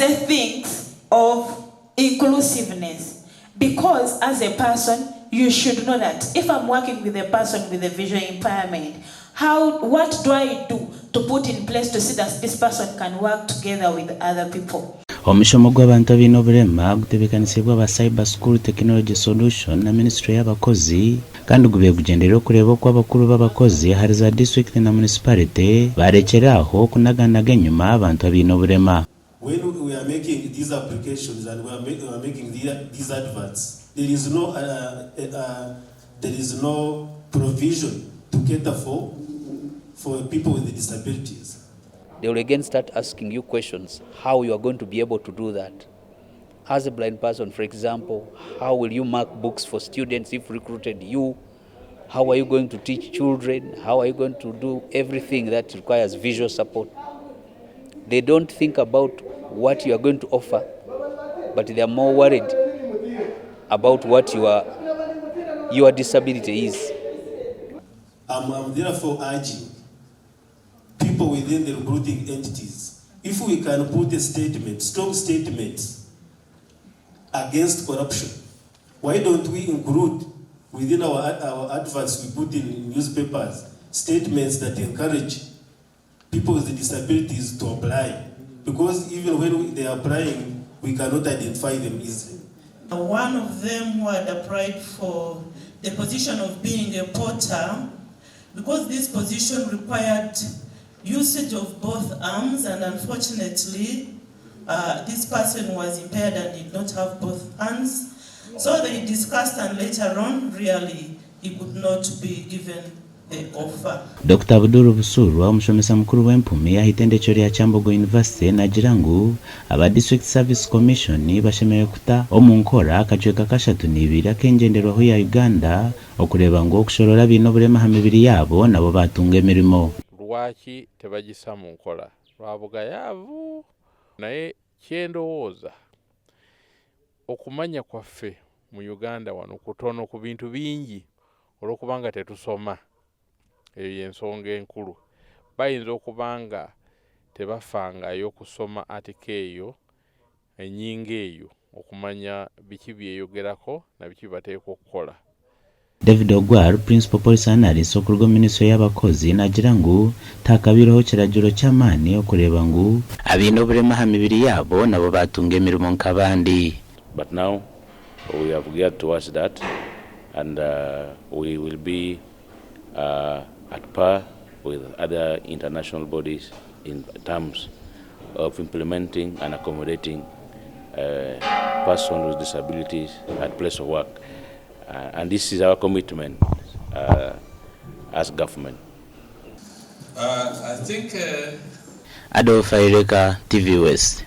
say things of inclusiveness, because as a person, you should know that if I'm working with a person with a visual impairment, what do I do to put in place to see that this person can work together with other people? Omushomo gw'abantu ab'ina oburema gutebeekanisibwa aba Cyber School Technology Solution na Ministry y'abakozi kandi gubiye kugenderera okureba oku abakuru b'abakozi hari za district na municipality barekeraho kunaganaga enyuma abantu ab'ina oburema. When we are making these applications and we are making these adverts, there is no provision to cater for people with disabilities. They will again start asking you questions, how you are going to be able to do that. As a blind person, for example, how will you mark books for students if recruited you? How are you going to teach children? How are you going to do everything that requires visual support? They don't think about what you are going to offer, but they are more worried about what your disability is. I'm therefore urging people within the recruiting entities, if we can put a statement, strong statements against corruption, why don't we include within our adverts we put in newspapers statements that encourage people with disabilities to apply? Because even when they are applying, we cannot identify them easily. One of them who had applied for the position of being a porter, because this position required usage of both arms, and unfortunately this person was impaired and did not have both hands. So they discussed, and later on really he could not be given the offer. Dr. Abdul Busurwa omushomesa mukuru w'empumi ahitendekero lya Chambogo University nagira ngu aba District Service Commission bashemerewe kuta omu nkora akajweka kashatu n'ibiri akengenderwaho ya Uganda okureba ngu okushoroora ab'ina oburema ha mibiri yabo nabo batunga emirimo. Lwaki tebagisa mu nkola lwabugayaavu naye kyendowooza okumanya kwaffe mu Uganda wano kutono ku bintu bingi olw'okubanga tetusoma. Eyo y'ensonga enkulu. Bayinza okubanga tebafangayo okusoma article eyo ennyinga eyo okumanya biki byeyogerako na biki bateeka okukola. David Ogwar, Principal Police Analyst okuruga Minisitule y'abakozi nagira ngu takabireho kiragiro ky'amaani okureba ngu ab'ina oburema ha mibiri yabo nabo batunga emirimo nk'abandi. But now we have geared towards that, and we will be at par with other international bodies in terms of implementing and accommodating persons with disabilities at place of work. And this is our commitment as government. I think Adolf Aireka, TV West.